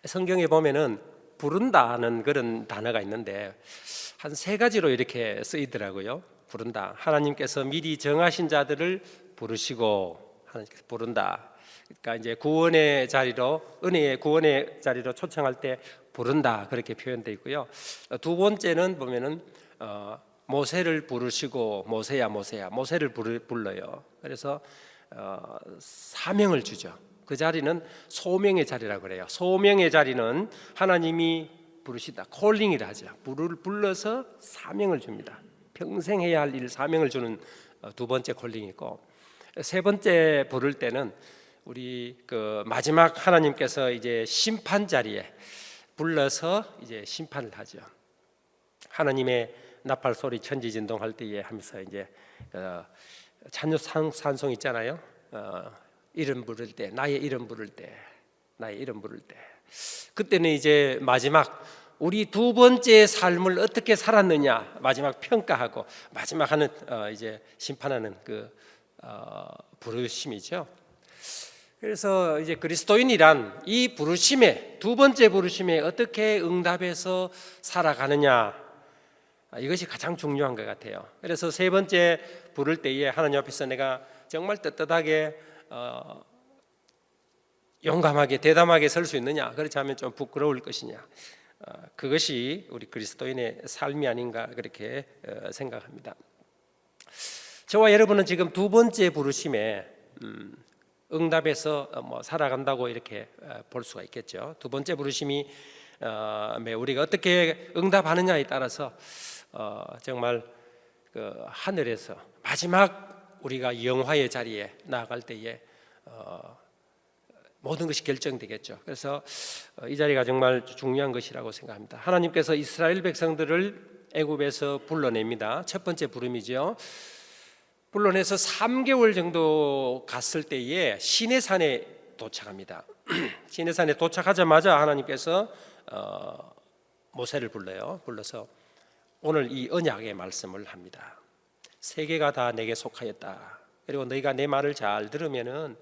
성경에 보면은 부른다는 그런 단어가 있는데 한 세 가지로 이렇게 쓰이더라고요. 부른다. 하나님께서 미리 정하신 자들을 부르시고 하나님께서 부른다. 그러니까 이제 구원의 자리로, 은혜의 구원의 자리로 초청할 때 부른다, 그렇게 표현되어 있고요. 두 번째는 보면은 모세를 부르시고 모세야 모세를 불러요. 그래서 사명을 주죠. 그 자리는 소명의 자리라고 그래요. 소명의 자리는 하나님이 부르시다, 콜링이라 하죠. 불러서 사명을 줍니다. 평생 해야 할 일, 사명을 주는 두 번째 콜링이고, 세 번째 부를 때는 우리 그 마지막 하나님께서 이제 심판 자리에 불러서 이제 심판을 하죠. 하나님의 나팔 소리 천지진동할 때에 하면서 이제 찬양 산송 있잖아요. 이름 부를 때, 나의 이름 부를 때, 나의 이름 부를 때, 그때는 이제 마지막 우리 두 번째 삶을 어떻게 살았느냐 마지막 평가하고 마지막 하는 이제 심판하는 그 부르심이죠. 그래서 이제 그리스도인이란 이 부르심에, 두 번째 부르심에 어떻게 응답해서 살아가느냐, 이것이 가장 중요한 것 같아요. 그래서 세 번째 부를 때에 하나님 앞에서 내가 정말 떳떳하게 용감하게 대담하게 설 수 있느냐, 그렇지 않으면 좀 부끄러울 것이냐, 그것이 우리 그리스도인의 삶이 아닌가 그렇게 생각합니다. 저와 여러분은 지금 두 번째 부르심에 응답해서 살아간다고 이렇게 볼 수가 있겠죠. 두 번째 부르심이 우리가 어떻게 응답하느냐에 따라서 정말 그 하늘에서 마지막 우리가 영화의 자리에 나아갈 때에 모든 것이 결정되겠죠. 그래서 이 자리가 정말 중요한 것이라고 생각합니다. 하나님께서 이스라엘 백성들을 애굽에서 불러냅니다. 첫 번째 부름이죠. 불러내서 3개월 정도 갔을 때에 시내산에 도착합니다. 시내산에 도착하자마자 하나님께서 모세를 불러서 오늘 이 언약의 말씀을 합니다. 세계가 다 내게 속하였다. 그리고 너희가 내 말을 잘 들으면은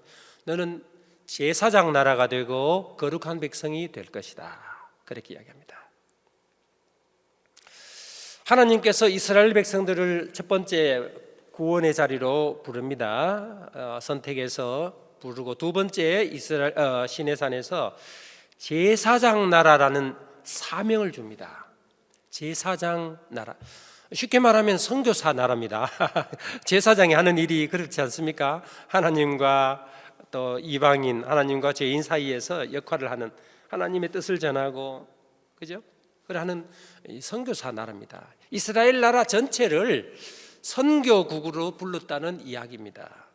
너는 제사장 나라가 되고 거룩한 백성이 될 것이다. 그렇게 이야기합니다. 하나님께서 이스라엘 백성들을 첫 번째 구원의 자리로 부릅니다. 선택해서 부르고, 두 번째 이스라엘 시내산에서 제사장 나라라는 사명을 줍니다. 제사장 나라, 쉽게 말하면 선교사 나라입니다. 제사장이 하는 일이 그렇지 않습니까? 하나님과 또 이방인, 하나님과 죄인 사이에서 역할을 하는, 하나님의 뜻을 전하고, 그죠? 그러는 선교사 나라입니다. 이스라엘 나라 전체를 선교국으로 불렀다는 이야기입니다.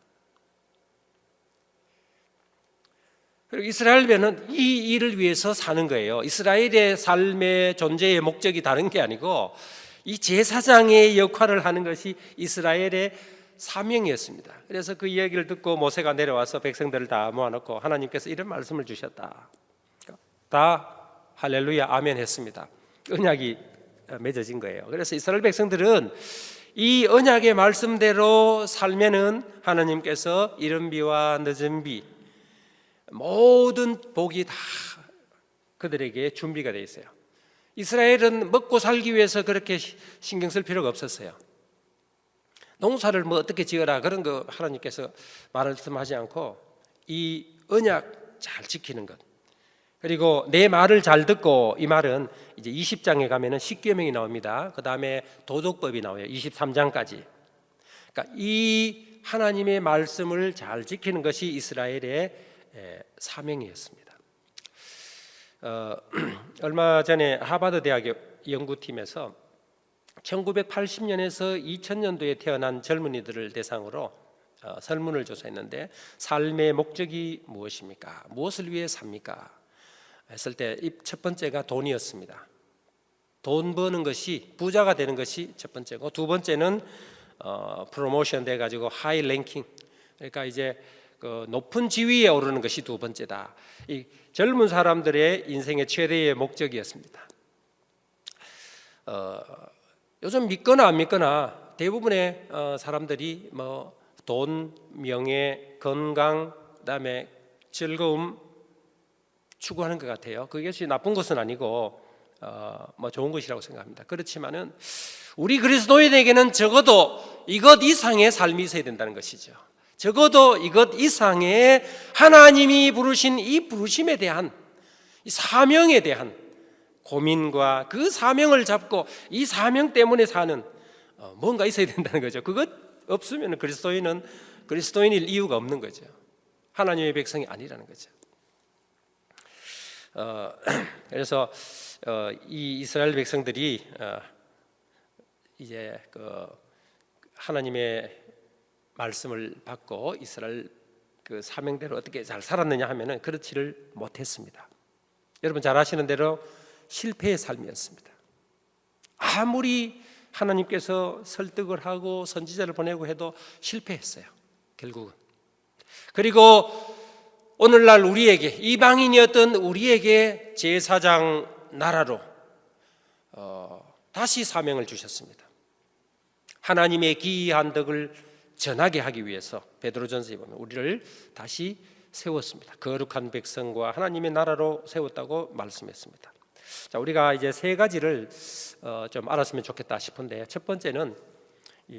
그리고 이스라엘배는 이 일을 위해서 사는 거예요. 이스라엘의 삶의 존재의 목적이 다른 게 아니고 이 제사장의 역할을 하는 것이 이스라엘의 사명이었습니다. 그래서 그 이야기를 듣고 모세가 내려와서 백성들을 다 모아놓고 하나님께서 이런 말씀을 주셨다. 다 할렐루야 아멘 했습니다. 언약이 맺어진 거예요. 그래서 이스라엘 백성들은 이 언약의 말씀대로 살면은 하나님께서 이른 비와 늦은 비 모든 복이 다 그들에게 준비가 되어 있어요. 이스라엘은 먹고 살기 위해서 그렇게 신경 쓸 필요가 없었어요. 농사를 어떻게 지어라 그런 거 하나님께서 말씀하지 않고 이 언약 잘 지키는 것, 그리고 내 말을 잘 듣고, 이 말은 이제 20장에 가면은 십계명이 나옵니다. 그 다음에 도덕법이 나와요. 23장까지. 그러니까 이 하나님의 말씀을 잘 지키는 것이 이스라엘의 사명이었습니다. 얼마 전에 하버드 대학의 연구팀에서 1980년에서 2000년도에 태어난 젊은이들을 대상으로 설문을 조사했는데, 삶의 목적이 무엇입니까? 무엇을 위해 삽니까? 했을 때 첫 번째가 돈이었습니다. 돈 버는 것이, 부자가 되는 것이 첫 번째고, 두 번째는 프로모션 돼 가지고 하이 랭킹, 그러니까 이제 그 높은 지위에 오르는 것이 두 번째다. 이 젊은 사람들의 인생의 최대의 목적이었습니다. 요즘 믿거나 안 믿거나 대부분의 사람들이 돈, 명예, 건강, 그다음에 즐거움, 추구하는 것 같아요. 그것이 나쁜 것은 아니고 뭐 좋은 것이라고 생각합니다. 그렇지만은 우리 그리스도인에게는 적어도 이것 이상의 삶이 있어야 된다는 것이죠. 적어도 이것 이상의 하나님이 부르신 이 부르심에 대한 이 사명에 대한 고민과 그 사명을 잡고 이 사명 때문에 사는 뭔가 있어야 된다는 거죠. 그것 없으면 그리스도인일 이유가 없는 거죠. 하나님의 백성이 아니라는 거죠. 그래서 이 이스라엘 백성들이 이제 그 하나님의 말씀을 받고 이스라엘 그 사명대로 어떻게 잘 살았느냐 하면은 그렇지를 못했습니다. 여러분 잘 아시는 대로 실패의 삶이었습니다. 아무리 하나님께서 설득을 하고 선지자를 보내고 해도 실패했어요. 결국은. 그리고 오늘날 우리에게 이방인이었던 우리에게 제사장 나라로 다시 사명을 주셨습니다. 하나님의 기이한 덕을 전하게 하기 위해서 베드로전서에 보면 우리를 다시 세웠습니다. 거룩한 백성과 하나님의 나라로 세웠다고 말씀했습니다. 자, 우리가 이제 세 가지를 좀 알았으면 좋겠다 싶은데, 첫 번째는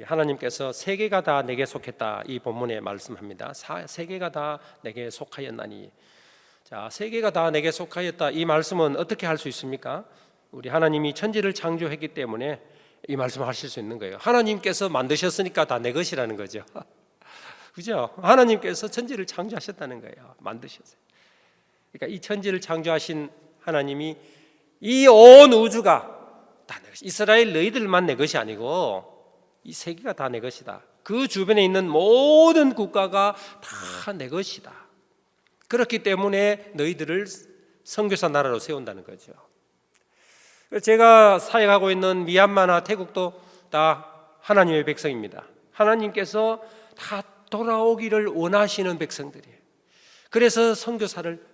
하나님께서 세계가 다 내게 속했다, 이 본문에 말씀합니다. 세계가 다 내게 속하였나니. 자, 세계가 다 내게 속하였다, 이 말씀은 어떻게 할 수 있습니까? 우리 하나님이 천지를 창조했기 때문에 이 말씀을 하실 수 있는 거예요. 하나님께서 만드셨으니까 다 내 것이라는 거죠. 그죠? 하나님께서 천지를 창조하셨다는 거예요. 만드셨어요. 그러니까 이 천지를 창조하신 하나님이 이 온 우주가 다 내 것이, 이스라엘 너희들만 내 것이 아니고 이 세계가 다 내 것이다. 그 주변에 있는 모든 국가가 다 내 것이다. 그렇기 때문에 너희들을 선교사 나라로 세운다는 거죠. 제가 사역하고 있는 미얀마나 태국도 다 하나님의 백성입니다. 하나님께서 다 돌아오기를 원하시는 백성들이에요. 그래서 선교사를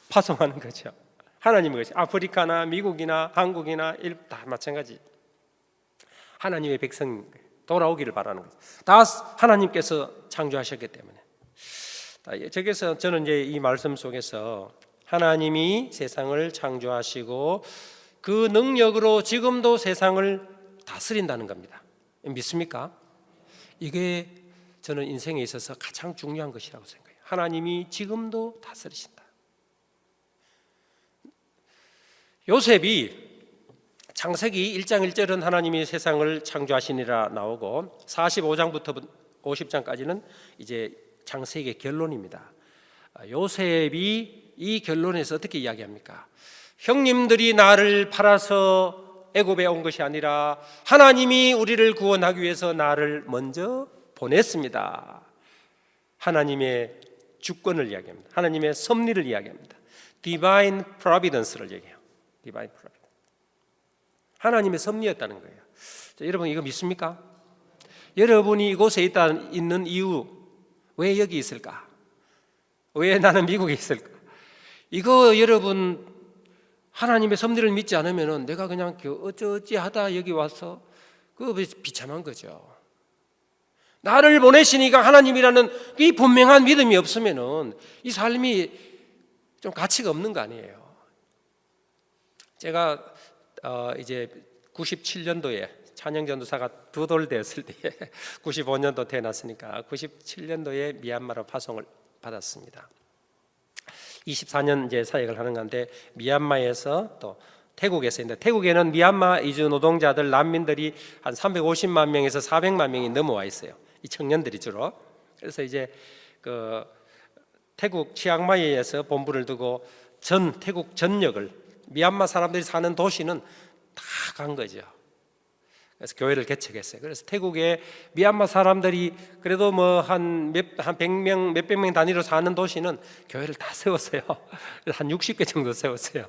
파송하는 거죠. 하나님의 것이 아프리카나 미국이나 한국이나 일본 다 마찬가지. 하나님의 백성 돌아오기를 바라는 거죠. 다 하나님께서 창조하셨기 때문에. 저기서 저는 이제 이 말씀 속에서 하나님이 세상을 창조하시고 그 능력으로 지금도 세상을 다스린다는 겁니다. 믿습니까? 이게 저는 인생에 있어서 가장 중요한 것이라고 생각해요. 하나님이 지금도 다스리신다. 요셉이 창세기 1장 1절은 하나님이 세상을 창조하시니라 나오고 45장부터 50장까지는 이제 창세기의 결론입니다. 요셉이 이 결론에서 어떻게 이야기합니까? 형님들이 나를 팔아서 애굽에 온 것이 아니라 하나님이 우리를 구원하기 위해서 나를 먼저 보냈습니다. 하나님의 주권을 이야기합니다. 하나님의 섭리를 이야기합니다. Divine Providence를 얘기해요. Divine Providence. 하나님의 섭리였다는 거예요. 자, 여러분 이거 믿습니까? 여러분이 이곳에 있는 이유, 왜 여기 있을까? 왜 나는 미국에 있을까? 이거 여러분 하나님의 섭리를 믿지 않으면 내가 그냥 어찌어찌 하다 여기 와서 그거 비참한 거죠. 나를 보내시니까 하나님이라는 이 분명한 믿음이 없으면 이 삶이 좀 가치가 없는 거 아니에요. 제가 이제 97년도에 찬영전도사가 두 돌 되었을 때 95년도 태어났으니까 97년도에 미얀마로 파송을 받았습니다. 24년 이제 사역을 하는 건데 미얀마에서 또 태국에서 있는데 태국에는 미얀마 이주 노동자들 난민들이 한 350만 명에서 400만 명이 넘어와 있어요. 이 청년들이 주로. 그래서 이제 그 태국 치앙마이에서 본부를 두고 전 태국 전역을 미얀마 사람들이 사는 도시는 다 간 거죠. 그래서 교회를 개척했어요. 그래서 태국에 미얀마 사람들이 그래도 뭐 한 100명, 몇백 명 단위로 사는 도시는 교회를 다 세웠어요. 한 60개 정도 세웠어요.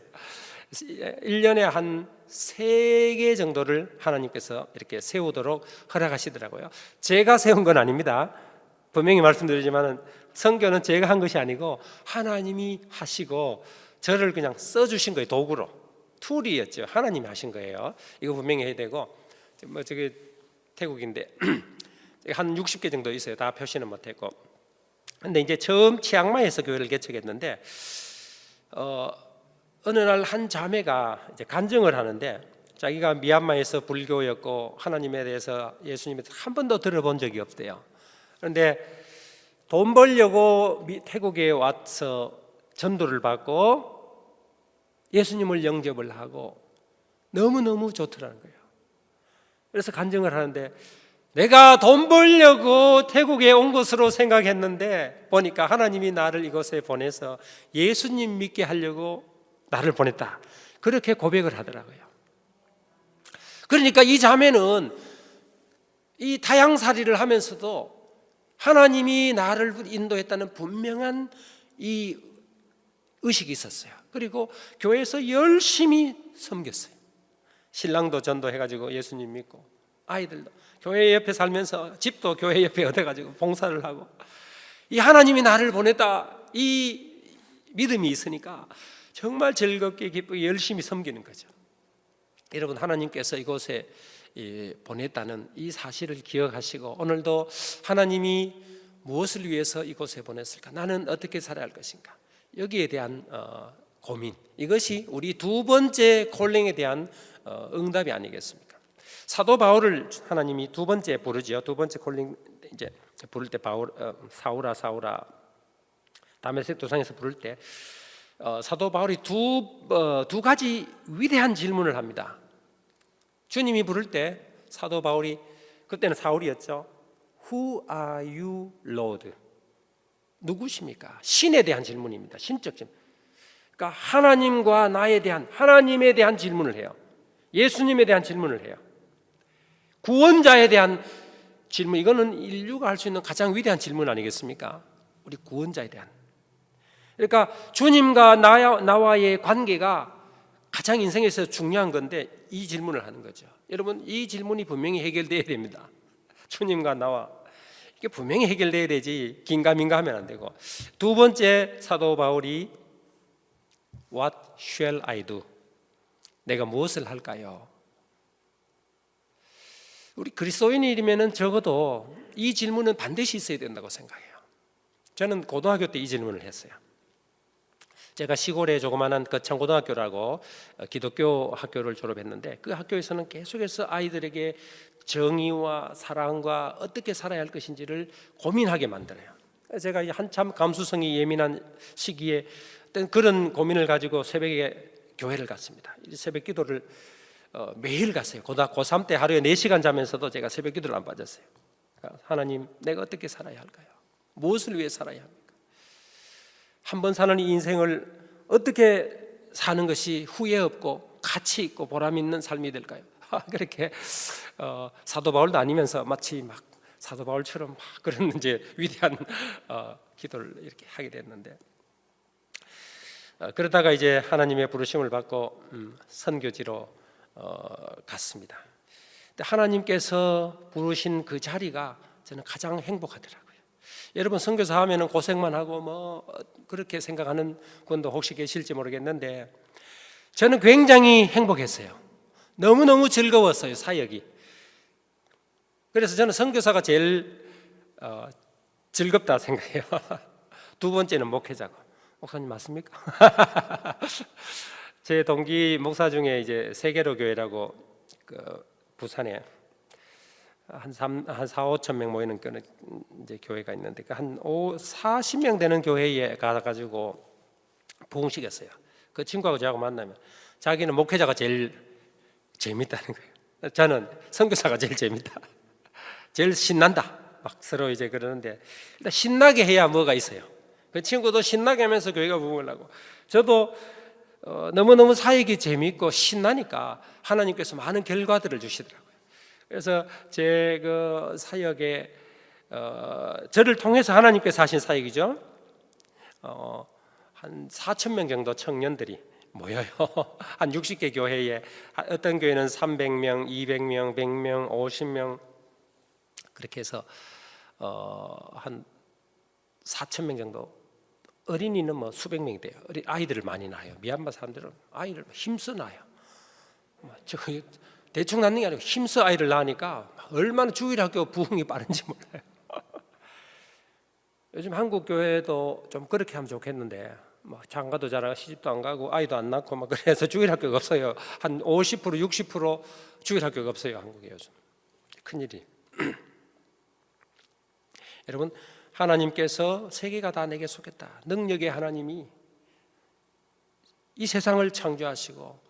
1년에 한 3개 정도를 하나님께서 이렇게 세우도록 허락하시더라고요. 제가 세운 건 아닙니다. 분명히 말씀드리지만 선교는 제가 한 것이 아니고 하나님이 하시고 저를 그냥 써주신 거예요. 도구로. 툴이었죠. 하나님이 하신 거예요. 이거 분명히 해야 되고 뭐 저기 태국인데 한 60개 정도 있어요. 다 표시는 못했고. 근데 이제 처음 치앙마이에서 교회를 개척했는데 어느 날 한 자매가 이제 간증을 하는데 자기가 미얀마에서 불교였고 하나님에 대해서 예수님에 대해서 한 번도 들어본 적이 없대요. 그런데 돈 벌려고 태국에 와서 전도를 받고 예수님을 영접을 하고 너무너무 좋더라는 거예요. 그래서 간증을 하는데 내가 돈 벌려고 태국에 온 것으로 생각했는데 보니까 하나님이 나를 이곳에 보내서 예수님 믿게 하려고 나를 보냈다. 그렇게 고백을 하더라고요. 그러니까 이 자매는 이 타향살이를 하면서도 하나님이 나를 인도했다는 분명한 이 의식이 있었어요. 그리고 교회에서 열심히 섬겼어요. 신랑도 전도해가지고 예수님 믿고 아이들도 교회 옆에 살면서 집도 교회 옆에 얻어가지고 봉사를 하고 이 하나님이 나를 보냈다 이 믿음이 있으니까 정말 즐겁게 기쁘게 열심히 섬기는 거죠. 여러분 하나님께서 이곳에 보냈다는 이 사실을 기억하시고 오늘도 하나님이 무엇을 위해서 이곳에 보냈을까? 나는 어떻게 살아야 할 것인가? 여기에 대한 고민, 이것이 우리 두 번째 콜링에 대한 응답이 아니겠습니까? 사도 바울을 하나님이 두 번째 부르지요. 두 번째 콜링 이제 부를 때 사울아 사울아 다메섹 도상에서 부를 때 사도 바울이 두 가지 위대한 질문을 합니다. 주님이 부를 때 사도 바울이 그때는 사울이었죠. Who are you, Lord? 누구십니까? 신에 대한 질문입니다. 신적 질문. 그러니까 하나님과 나에 대한 하나님에 대한 질문을 해요. 예수님에 대한 질문을 해요. 구원자에 대한 질문. 이거는 인류가 할 수 있는 가장 위대한 질문 아니겠습니까? 우리 구원자에 대한. 그러니까 주님과 나와의 관계가 가장 인생에서 중요한 건데 이 질문을 하는 거죠. 여러분 이 질문이 분명히 해결돼야 됩니다. 주님과 나와 이게 분명히 해결돼야 되지 긴가민가 하면 안 되고. 두 번째 사도 바울이 What shall I do? 내가 무엇을 할까요? 우리 그리스도인이면 적어도 이 질문은 반드시 있어야 된다고 생각해요. 저는 고등학교 때 이 질문을 했어요. 제가 시골에 조그마한 거창고등학교라고 기독교 학교를 졸업했는데 그 학교에서는 계속해서 아이들에게 정의와 사랑과 어떻게 살아야 할 것인지를 고민하게 만들어요. 제가 한참 감수성이 예민한 시기에 어떤 그런 고민을 가지고 새벽에 교회를 갔습니다. 새벽 기도를 매일 갔어요. 고등학교 고3 때 하루에 4시간 자면서도 제가 새벽 기도를 안 빠졌어요. 하나님, 내가 어떻게 살아야 할까요? 무엇을 위해 살아야 합니까? 한 번 사는 이 인생을 어떻게 사는 것이 후회 없고 가치 있고 보람 있는 삶이 될까요? 그렇게 사도 바울도 아니면서 마치 막 사도 바울처럼 막 그런 이제 위대한 기도를 이렇게 하게 됐는데 그러다가 이제 하나님의 부르심을 받고 선교지로 갔습니다. 하나님께서 부르신 그 자리가 저는 가장 행복하더라고요. 여러분 선교사 하면은 고생만 하고 뭐 그렇게 생각하는 분도 혹시 계실지 모르겠는데 저는 굉장히 행복했어요. 너무너무 즐거웠어요, 사역이. 그래서 저는 선교사가 제일 즐겁다 생각해요. 두 번째는 목회자고. 목사님 맞습니까? 제 동기 목사 중에 이제 세계로 교회라고 그 부산에 한 4, 5천 명 모이는 이제 교회가 있는데 한 40명 되는 교회에 가가지고 부흥시켰어요. 그 친구하고 저하고 만나면 자기는 목회자가 제일 재밌다는 거예요. 저는 선교사가 제일 재밌다. 제일 신난다. 막 서로 이제 그러는데 일단 신나게 해야 뭐가 있어요. 그 친구도 신나게 하면서 교회가 부흥을 하고 저도 너무너무 사역이 재밌고 신나니까 하나님께서 많은 결과들을 주시더라고요. 그래서 제 그 사역에 저를 통해서 하나님께서 하신 사역이죠. 한 4천 명 정도 청년들이 모여요. 한 60개 교회에 어떤 교회는 300명, 200명, 100명, 50명 그렇게 해서 한 4천 명 정도. 어린이는 뭐 수백 명이 돼요. 아이들을 많이 낳아요. 미얀마 사람들은 아이를 힘써 낳아요. 대충 낳는 게 아니고 힘써 아이를 낳으니까 얼마나 주일학교 부흥이 빠른지 몰라요. 요즘 한국 교회도 좀 그렇게 하면 좋겠는데 뭐 장가도 잘하고 시집도 안 가고 아이도 안 낳고 막 그래서 주일학교가 없어요. 한 50% 60% 주일학교가 없어요, 한국에 요즘. 큰일이. 여러분, 하나님께서 세계가 다 내게 속했다. 능력의 하나님이 이 세상을 창조하시고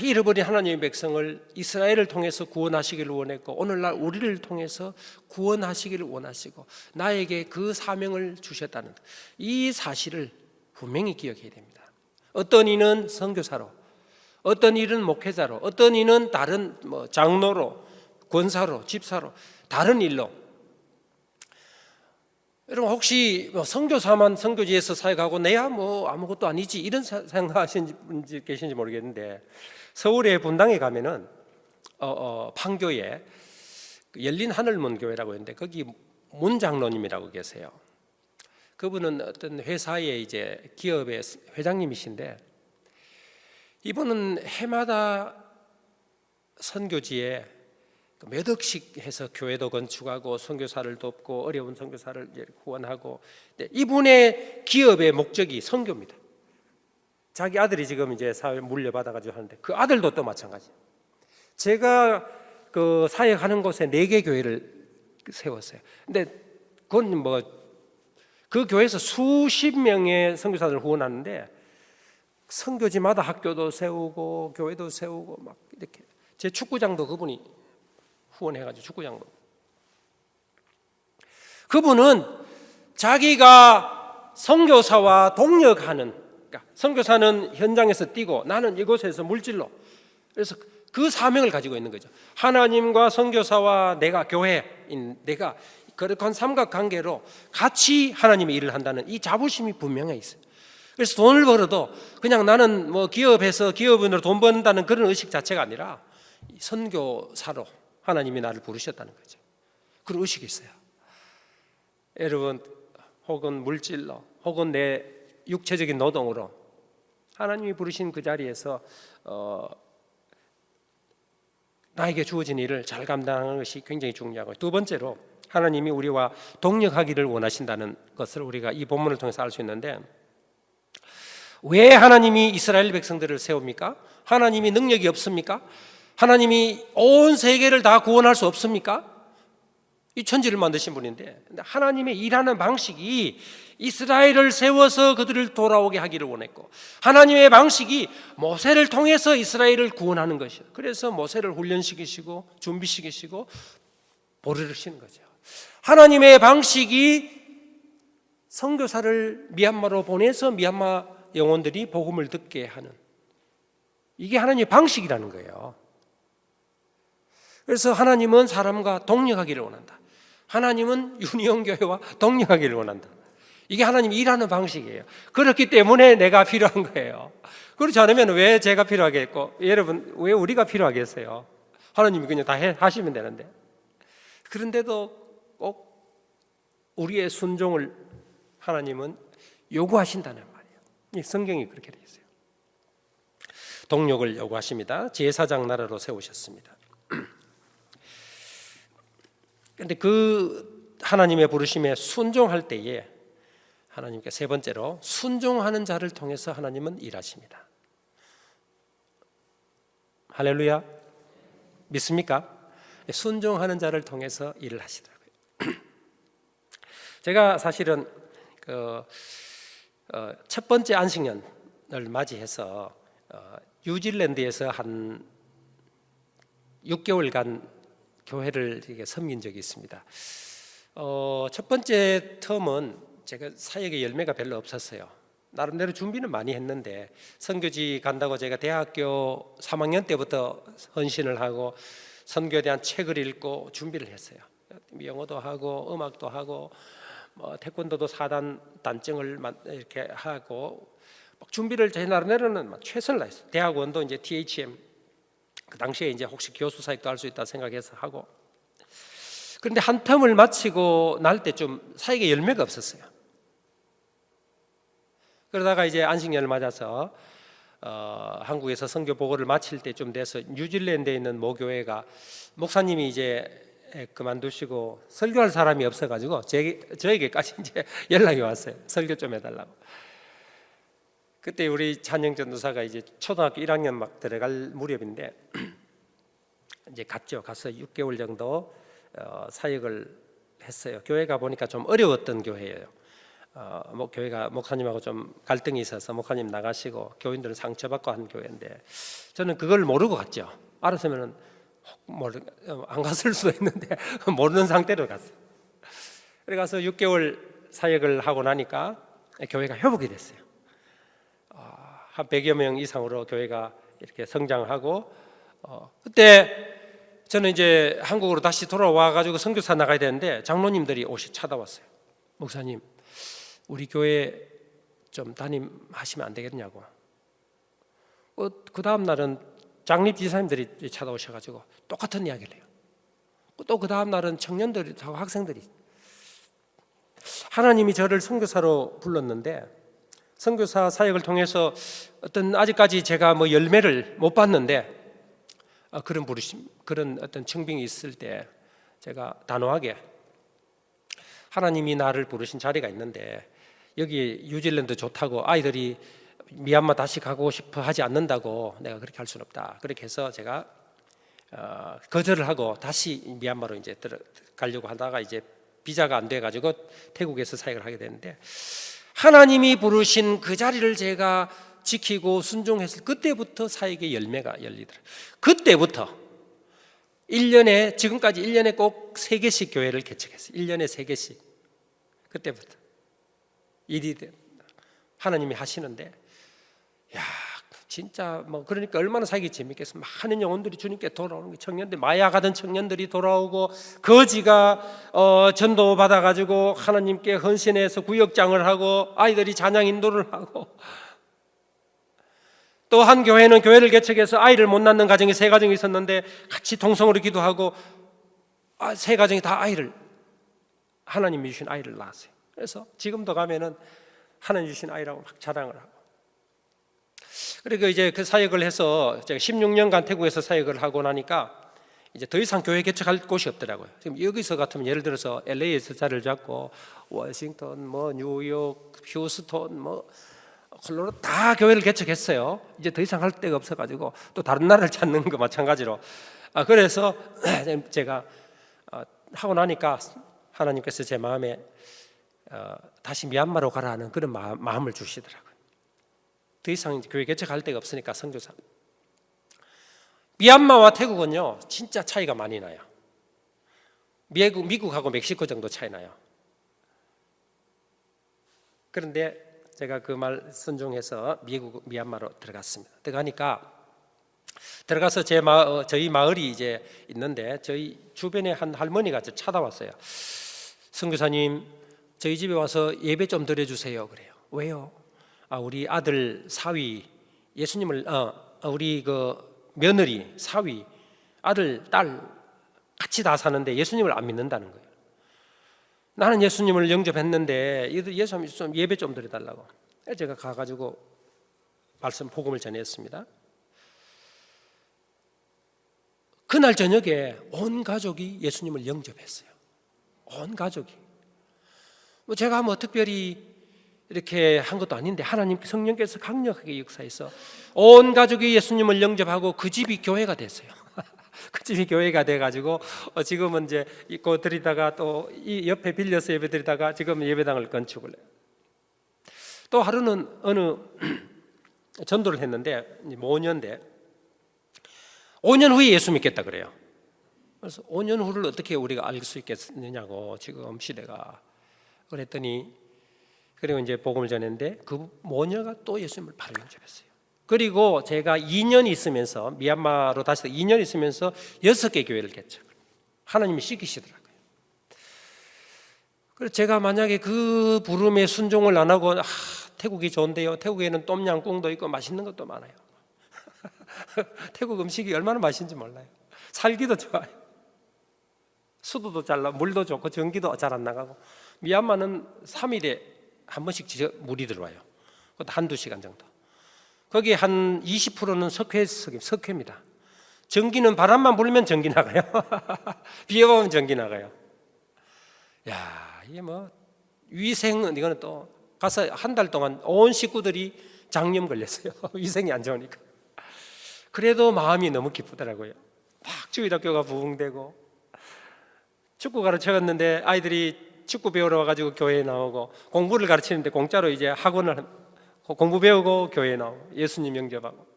잃어버린 하나님의 백성을 이스라엘을 통해서 구원하시기를 원했고 오늘날 우리를 통해서 구원하시기를 원하시고 나에게 그 사명을 주셨다는 이 사실을 분명히 기억해야 됩니다. 어떤 이는 선교사로, 어떤 이는 목회자로, 어떤 이는 다른 장로로, 권사로, 집사로, 다른 일로. 여러분 혹시 선교사만 선교지에서 사역하고 내야 아무것도 아니지 이런 생각하시는 분이 계신지 모르겠는데 서울의 분당에 가면은 판교에 열린 하늘문 교회라고 있는데 거기 문장로님이라고 계세요. 그분은 어떤 회사의 이제 기업의 회장님이신데 이분은 해마다 선교지에 몇 억씩 해서 교회도 건축하고 선교사를 돕고 어려운 선교사를 후원하고 이분의 기업의 목적이 선교입니다. 자기 아들이 지금 이제 사회 물려받아가지고 하는데 그 아들도 또 마찬가지. 제가 그 사역하는 곳에 4개 교회를 세웠어요. 근데 그건 그 교회에서 수십 명의 선교사들을 후원하는데 선교지마다 학교도 세우고 교회도 세우고 막 이렇게 제 축구장도 그분이 후원해가지고 축구장도. 그분은 자기가 선교사와 동역하는, 그러니까 선교사는 현장에서 뛰고 나는 이곳에서 물질로. 그래서 그 사명을 가지고 있는 거죠. 하나님과 선교사와 내가 교회인 내가 그런 삼각관계로 같이 하나님의 일을 한다는 이 자부심이 분명히 있어요. 그래서 돈을 벌어도 그냥 나는 기업에서 기업인으로 돈 번다는 그런 의식 자체가 아니라 선교사로 하나님이 나를 부르셨다는 거죠. 그런 의식이 있어요. 여러분 혹은 물질로 혹은 내 육체적인 노동으로 하나님이 부르신 그 자리에서 나에게 주어진 일을 잘 감당하는 것이 굉장히 중요하고 두 번째로 하나님이 우리와 동역하기를 원하신다는 것을 우리가 이 본문을 통해서 알 수 있는데 왜 하나님이 이스라엘 백성들을 세웁니까? 하나님이 능력이 없습니까? 하나님이 온 세계를 다 구원할 수 없습니까? 이 천지를 만드신 분인데 하나님의 일하는 방식이 이스라엘을 세워서 그들을 돌아오게 하기를 원했고 하나님의 방식이 모세를 통해서 이스라엘을 구원하는 것이에요. 그래서 모세를 훈련시키시고 준비시키시고 보르르시는 거죠. 하나님의 방식이 선교사를 미얀마로 보내서 미얀마 영혼들이 복음을 듣게 하는 이게 하나님의 방식이라는 거예요. 그래서 하나님은 사람과 동역하기를 원한다. 하나님은 유니온교회와 동역하기를 원한다. 이게 하나님이 일하는 방식이에요. 그렇기 때문에 내가 필요한 거예요. 그렇지 않으면 왜 제가 필요하겠고 여러분 왜 우리가 필요하겠어요? 하나님이 그냥 다 하시면 되는데 그런데도 꼭 우리의 순종을 하나님은 요구하신다는 말이에요. 이 성경이 그렇게 되어 있어요. 동역을 요구하십니다. 제사장 나라로 세우셨습니다. 그런데 그 하나님의 부르심에 순종할 때에 하나님께 세 번째로 순종하는 자를 통해서 하나님은 일하십니다. 할렐루야. 믿습니까? 순종하는 자를 통해서 일을 하시더라고요. 제가 사실은 첫 번째 안식년을 맞이해서 뉴질랜드에서 한 6개월간 교회를 섬긴 적이 있습니다. 첫 번째 텀은 제가 사역의 열매가 별로 없었어요. 나름대로 준비는 많이 했는데 선교지 간다고 제가 대학교 3학년 때부터 헌신을 하고 선교에 대한 책을 읽고 준비를 했어요. 영어도 하고 음악도 하고 태권도도 4단 단증을 이렇게 하고 막 준비를 제 나름대로는 막 최선을 다했어요. 대학원도 이제 THM 그 당시에 이제 혹시 교수 사역도 할 수 있다 생각해서 하고 그런데 한 텀을 마치고 날 때 좀 사역의 열매가 없었어요. 그러다가 이제 안식년을 맞아서 한국에서 선교 보고를 마칠 때 좀 돼서 뉴질랜드에 있는 모교회가 목사님이 이제 그만두시고 설교할 사람이 없어가지고 저에게까지 이제 연락이 왔어요. 설교 좀 해달라고. 그때 우리 찬영 전도사가 이제 초등학교 1학년 막 들어갈 무렵인데 이제 갔죠. 가서 6개월 정도 사역을 했어요. 교회 가 보니까 좀 어려웠던 교회예요. 교회가 목사님하고 좀 갈등이 있어서 목사님 나가시고 교인들은 상처받고 한 교회인데 저는 그걸 모르고 갔죠. 알았으면은 안 갔을 수도 있는데 모르는 상태로 갔어요. 그래 가서 6개월 사역을 하고 나니까 교회가 회복이 됐어요. 한 100여 명 이상으로 교회가 이렇게 성장하고 그때 저는 이제 한국으로 다시 돌아와 가지고 선교사 나가야 되는데 장로님들이 찾아왔어요. 목사님, 우리 교회 좀 담임하시면 안 되겠냐고. 그 다음 날은 장립 지사님들이 찾아오셔가지고 똑같은 이야기를 해요. 또 그 다음 날은 청년들이 하고 학생들이. 하나님이 저를 선교사로 불렀는데 선교사 사역을 통해서 어떤 아직까지 제가 뭐 열매를 못 봤는데 그런 부르심, 그런 어떤 청빙이 있을 때 제가 단호하게 하나님이 나를 부르신 자리가 있는데 여기 뉴질랜드 좋다고 아이들이 미얀마 다시 가고 싶어 하지 않는다고 내가 그렇게 할 수는 없다. 그렇게 해서 제가 거절을 하고 다시 미얀마로 이제 가려고 하다가 이제 비자가 안 돼 가지고 태국에서 사역을 하게 되는데 하나님이 부르신 그 자리를 제가 지키고 순종했을 그때부터 사역의 열매가 열리더라고요. 그때부터 1년에 지금까지 1년에 꼭 3개씩 교회를 개척했어요. 1년에 3개씩. 그때부터 일이 하나님이 하시는데 야 진짜 뭐 그러니까 얼마나 사역이 재밌겠어. 많은 영혼들이 주님께 돌아오는 게 청년들 마약하던 청년들이 돌아오고 거지가 전도 받아가지고 하나님께 헌신해서 구역장을 하고 아이들이 찬양 인도를 하고 또 한 교회는 교회를 개척해서 아이를 못 낳는 가정이 3가정이 있었는데 같이 동성으로 기도하고 3가정이 다 아이를 하나님이 주신 아이를 낳았어요. 그래서 지금도 가면은 하나님 주신 아이라고 막 자랑을 하고 그리고 이제 그 사역을 해서 제가 16년간 태국에서 사역을 하고 나니까 이제 더 이상 교회 개척할 곳이 없더라고요. 지금 여기서 같으면 예를 들어서 LA에서 자리를 잡고 워싱턴, 뭐 뉴욕, 휴스턴, 뭐 콜로라도 다 교회를 개척했어요. 이제 더 이상 할 데가 없어가지고 또 다른 나라를 찾는 거 마찬가지로. 그래서 제가 하고 나니까 하나님께서 제 마음에 다시 미얀마로 가라는 그런 마음을 주시더라고요. 더 이상 교회 개척할 데가 없으니까 선교사. 미얀마와 태국은요 진짜 차이가 많이 나요. 미국하고 멕시코 정도 차이 나요. 그런데 제가 그 말 순종해서 미얀마로 들어갔습니다. 들어가서 저희 마을이 이제 있는데 저희 주변에 한 할머니가 찾아왔어요. 선교사님, 저희 집에 와서 예배 좀 드려주세요. 그래요. 왜요? 우리 아들 사위 예수님을 우리 그 며느리 사위 아들 딸 같이 다 사는데 예수님을 안 믿는다는 거예요. 나는 예수님을 영접했는데 예수님 좀 예배 좀 드려달라고. 제가 가가지고 복음을 전했습니다. 그날 저녁에 온 가족이 예수님을 영접했어요. 온 가족이. 제가 뭐 특별히 이렇게 한 것도 아닌데 하나님 성령께서 강력하게 역사해서 온 가족이 예수님을 영접하고 그 집이 교회가 됐어요. 그 집이 교회가 돼가지고 지금은 이제 있고 드리다가 또 이 옆에 빌려서 예배 드리다가 지금 예배당을 건축을 해요. 또 하루는 어느 전도를 했는데 5년대 5년 후에 예수 믿겠다 그래요. 그래서 5년 후를 어떻게 우리가 알 수 있겠느냐고 지금 시대가 그랬더니 그리고 이제 복음을 전했는데 그 모녀가 또 예수님을 바로 영접했어요. 그리고 제가 2년 있으면서 미얀마로 다시 2년 있으면서 6개 교회를 개척. 하나님이 시키시더라고요. 그래서 제가 만약에 그 부름에 순종을 안 하고 태국이 좋은데요. 태국에는 똠양꿍도 있고 맛있는 것도 많아요. 태국 음식이 얼마나 맛있는지 몰라요. 살기도 좋아요. 수도도 잘 나, 물도 좋고 전기도 잘 안 나가고. 미얀마는 3일에 한 번씩 물이 들어와요. 그것도 한두 시간 정도. 거기 한 20%는 석회입니다. 전기는 바람만 불면 전기 나가요. 비 오면 전기 나가요. 야, 이게 뭐 위생은 이거는 또 가서 한 달 동안 온 식구들이 장염 걸렸어요. 위생이 안 좋으니까. 그래도 마음이 너무 기쁘더라고요. 막 주일학교가 부흥되고 축구 가르쳤는데 아이들이 축구 배우러 와가지고 교회에 나오고 공부를 가르치는데 공짜로 이제 학원을 공부 배우고 교회에 나오고 예수님 영접하고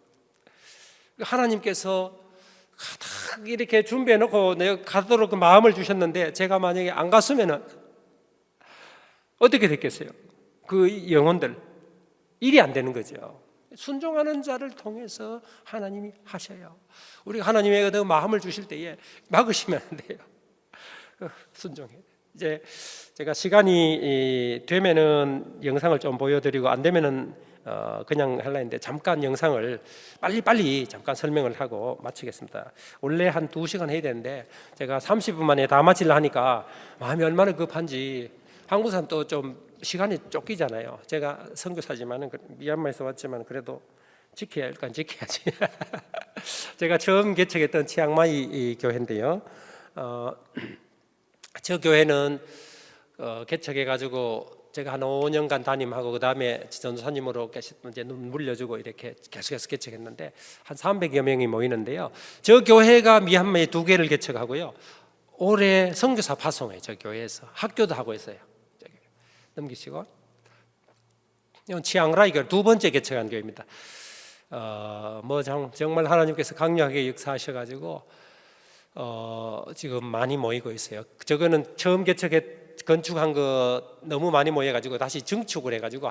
하나님께서 딱 이렇게 준비해 놓고 내가 가도록 그 마음을 주셨는데 제가 만약에 안 갔으면은 어떻게 됐겠어요? 그 영혼들 일이 안 되는 거죠. 순종하는 자를 통해서 하나님이 하셔요. 우리가 하나님의 그 마음을 주실 때에 막으시면 안 돼요. 순종해. 이제 제가 시간이 되면은 영상을 좀 보여드리고 안 되면은 그냥 하려 했는데 잠깐 영상을 빨리 잠깐 설명을 하고 마치겠습니다. 원래 한 2시간 해야 되는데 제가 30분 만에 다 마치려 하니까 마음이 얼마나 급한지 한국 사람 또 좀 시간이 쫓기잖아요. 제가 선교사지만은 미얀마에서 왔지만 그래도 지켜야 할 건 지켜야지. 제가 처음 개척했던 치앙마이 교회인데요. 저 교회는 개척해가지고 제가 한 5년간 담임하고 그 다음에 전도사님으로 이제 물려주고 이렇게 계속해서 개척했는데 한 300여 명이 모이는데요. 저 교회가 미얀마에 2개를 개척하고요. 올해 선교사 파송해요. 저 교회에서 학교도 하고 있어요. 넘기시고 이건 치앙라이가 2번째 개척한 교회입니다. 정말 하나님께서 강력하게 역사하셔가지고 지금 많이 모이고 있어요. 저거는 처음 건축한 거 너무 많이 모여가지고 다시 증축을 해가지고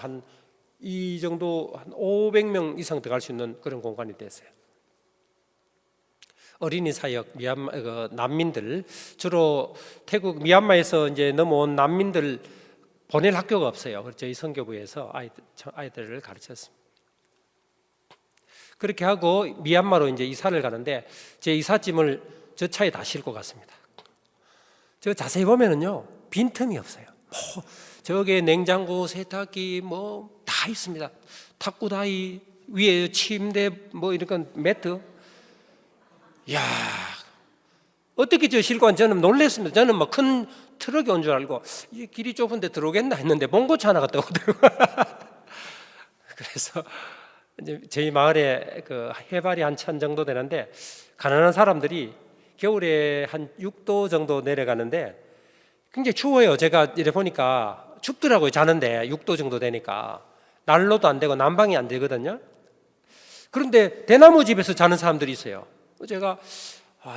이 정도 한 500명 이상 들어갈 수 있는 그런 공간이 됐어요. 어린이 사역 난민들 주로 태국 미얀마에서 이제 넘어온 난민들 보낼 학교가 없어요. 그래서 저희 선교부에서 아이들을 가르쳤습니다. 그렇게 하고 미얀마로 이제 이사를 가는데 제 이삿짐을 저 차에 다 싣고 갔습니다. 저 자세히 보면은요 빈틈이 없어요. 저게 냉장고, 세탁기 뭐 다 있습니다. 탁구다이 위에 침대 뭐 이런 매트. 야, 어떻게 저 싣고 간 저는 놀랐습니다. 저는 막 큰 트럭이 온 줄 알고 이 길이 좁은데 들어오겠나 했는데 봉고차 하나가 떠오더라고요. 그래서 이제 저희 마을에 그 해발이 한 1000 정도 되는데 가난한 사람들이 겨울에 한 6도 정도 내려가는데 굉장히 추워요. 제가 이래 보니까 춥더라고요. 자는데 6도 정도 되니까 난로도 안 되고 난방이 안 되거든요. 그런데 대나무 집에서 자는 사람들이 있어요. 제가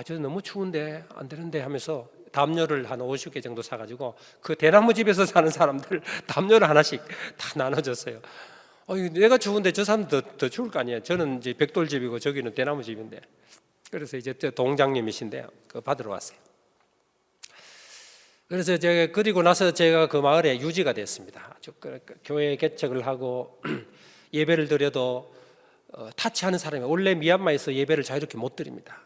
저 너무 추운데 안 되는데 하면서 담요를 한 50개 정도 사가지고 그 대나무 집에서 사는 사람들 담요를 하나씩 다 나눠줬어요. 내가 추운데 저 사람도 더 추울 거 아니에요. 저는 이제 벽돌집이고 저기는 대나무 집인데. 그래서 이제 동장님이신데 그거 받으러 왔어요. 그래서 제가 그리고 나서 제가 그 마을에 유지가 됐습니다. 교회 개척을 하고 예배를 드려도 타치하는 사람이 원래 미얀마에서 예배를 자유롭게 못 드립니다.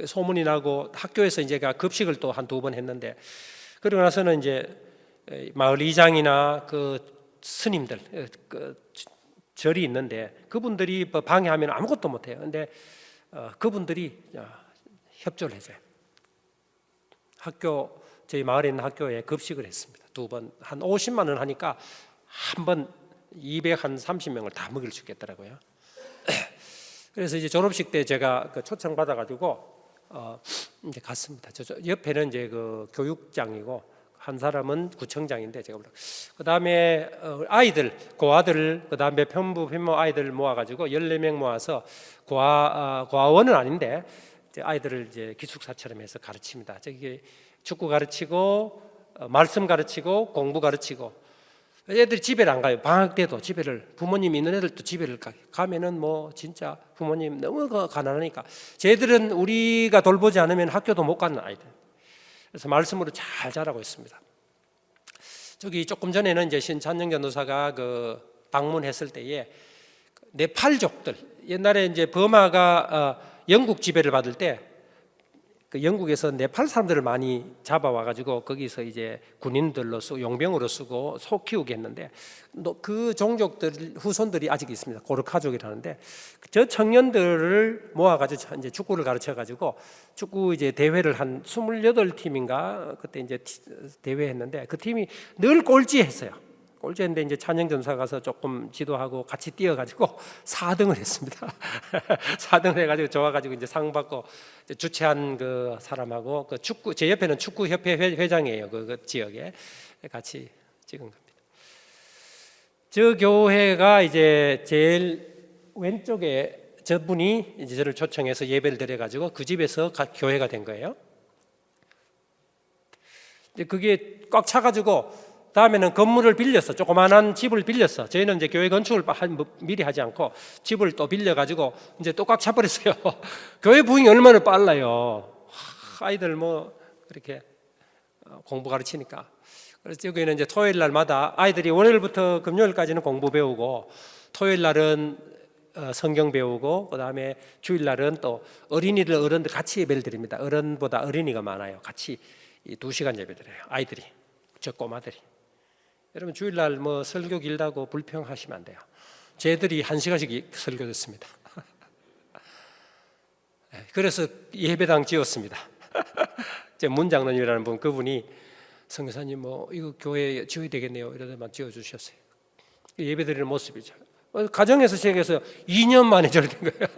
소문이 나고 학교에서 이제 급식을 또 한 2번 했는데 그러고 나서는 이제 마을 이장이나 그 스님들 그 절이 있는데 그분들이 방해하면 아무것도 못 해요. 근데 그분들이 협조를 해줘요. 저희 마을에 있는 학교에 급식을 했습니다. 2번 한 50만 원 하니까 한 번 230명을 다 먹일 수 있겠더라고요. 그래서 이제 졸업식 때 제가 초청 받아가지고 이제 갔습니다. 저 옆에는 이제 그 교육장이고 한 사람은 구청장인데 제가 그 다음에 아이들 고아들 그 다음에 편부 편모 아이들 모아가지고 14명 모아서 고아원은 아닌데 이제 아이들을 이제 기숙사처럼 해서 가르칩니다. 저기 축구 가르치고 말씀 가르치고 공부 가르치고 애들이 집에를 안 가요. 방학 때도 집에를 부모님이 있는 애들도 집에를 가면은 뭐 진짜 부모님 너무 가난하니까 쟤들은 우리가 돌보지 않으면 학교도 못 가는 아이들. 그래서 말씀으로 잘 자라고 있습니다. 저기 조금 전에는 이제 신찬영 전도사가 방문했을 때에 네팔족들 옛날에 이제 버마가 영국 지배를 받을 때 그 영국에서 네팔 사람들을 많이 잡아와 가지고 거기서 이제 군인들로 쓰고 용병으로 쓰고 소 키우게 했는데 그 종족들 후손들이 아직 있습니다. 고르카족이라는데 저 청년들을 모아 가지고 이제 축구를 가르쳐 가지고 축구 이제 대회를 한 28팀인가 그때 이제 대회했는데 그 팀이 늘 꼴찌했어요. 꼴찌했는데 이제 찬영전사 가서 조금 지도하고 같이 뛰어가지고 4등을 했습니다. 4등을 해가지고 좋아가지고 이제 상 받고 주최한 그 사람하고 그 축구 제 옆에는 축구협회 회장이에요. 그 지역에 같이 찍은 겁니다. 저 교회가 이제 제일 왼쪽에 저분이 이제 저를 초청해서 예배를 드려가지고 그 집에서 교회가 된 거예요. 그게 꽉 차가지고. 다음에는 건물을 빌렸어. 조그마한 집을 빌렸어. 저희는 이제 교회 건축을 미리 하지 않고 집을 또 빌려가지고 이제 또 꽉 차버렸어요. 교회 부흥이 얼마나 빨라요. 아이들 뭐 그렇게 공부 가르치니까. 그래서 여기는 이제 토요일 날마다 아이들이 월요일부터 금요일까지는 공부 배우고 토요일 날은 성경 배우고 그 다음에 주일 날은 또 어린이들 어른들 같이 예배를 드립니다. 어른보다 어린이가 많아요. 같이 2시간 예배 드려요. 아이들이 저 꼬마들이. 여러분 주일날 뭐 설교 길다고 불평하시면 안 돼요. 쟤들이 1시간씩 설교 듣습니다. 그래서 예배당 지었습니다. 제 문장로님이라는 분 그분이 선교사님 뭐 이거 교회 지어야 되겠네요 이러더만 지어주셨어요. 예배드리는 모습이죠. 가정에서 시작해서 2년 만에 저렇게 된 거예요.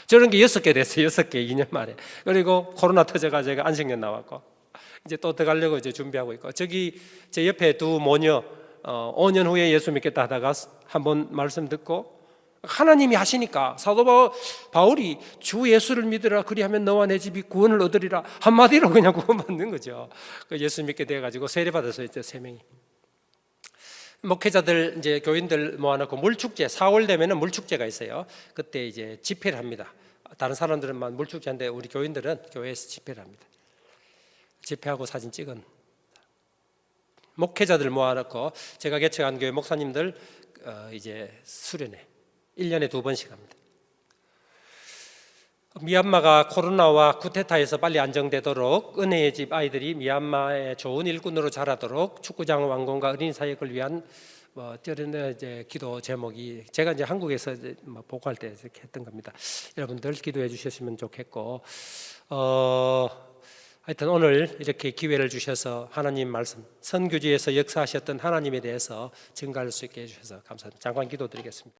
저런 게 6개 됐어요. 6개 2년 만에. 그리고 코로나 터져가지고 제가 안식년 나왔고 이제 또 들어가려고 이제 준비하고 있고 저기 제 옆에 두 모녀 5년 후에 예수 믿겠다 하다가 한번 말씀 듣고 하나님이 하시니까 사도 바울이 주 예수를 믿으라 그리하면 너와 내 집이 구원을 얻으리라 한마디로 그냥 구원받는 거죠. 그 예수 믿게 돼가지고 세례 받았어요. 이제 3명이. 목회자들 이제 교인들 모아놓고 물축제 4월 되면은 물축제가 있어요. 그때 이제 집회를 합니다. 다른 사람들은만 물축제인데 우리 교인들은 교회에서 집회를 합니다. 집회하고 사진 찍은 목회자들 모아놓고 제가 개척한 교회 목사님들 이제 수련회 1년에 2번씩 합니다. 미얀마가 코로나와 쿠데타에서 빨리 안정되도록 은혜의 집 아이들이 미얀마의 좋은 일꾼으로 자라도록 축구장 완공과 어린이 사역을 위한 저런 이제 기도 제목이 제가 이제 한국에서 이제 보고할 때 이렇게 했던 겁니다. 여러분들 기도해 주셨으면 좋겠고 하여튼 오늘 이렇게 기회를 주셔서 하나님 말씀 선교지에서 역사하셨던 하나님에 대해서 증거할 수 있게 해주셔서 감사합니다. 잠깐 기도드리겠습니다.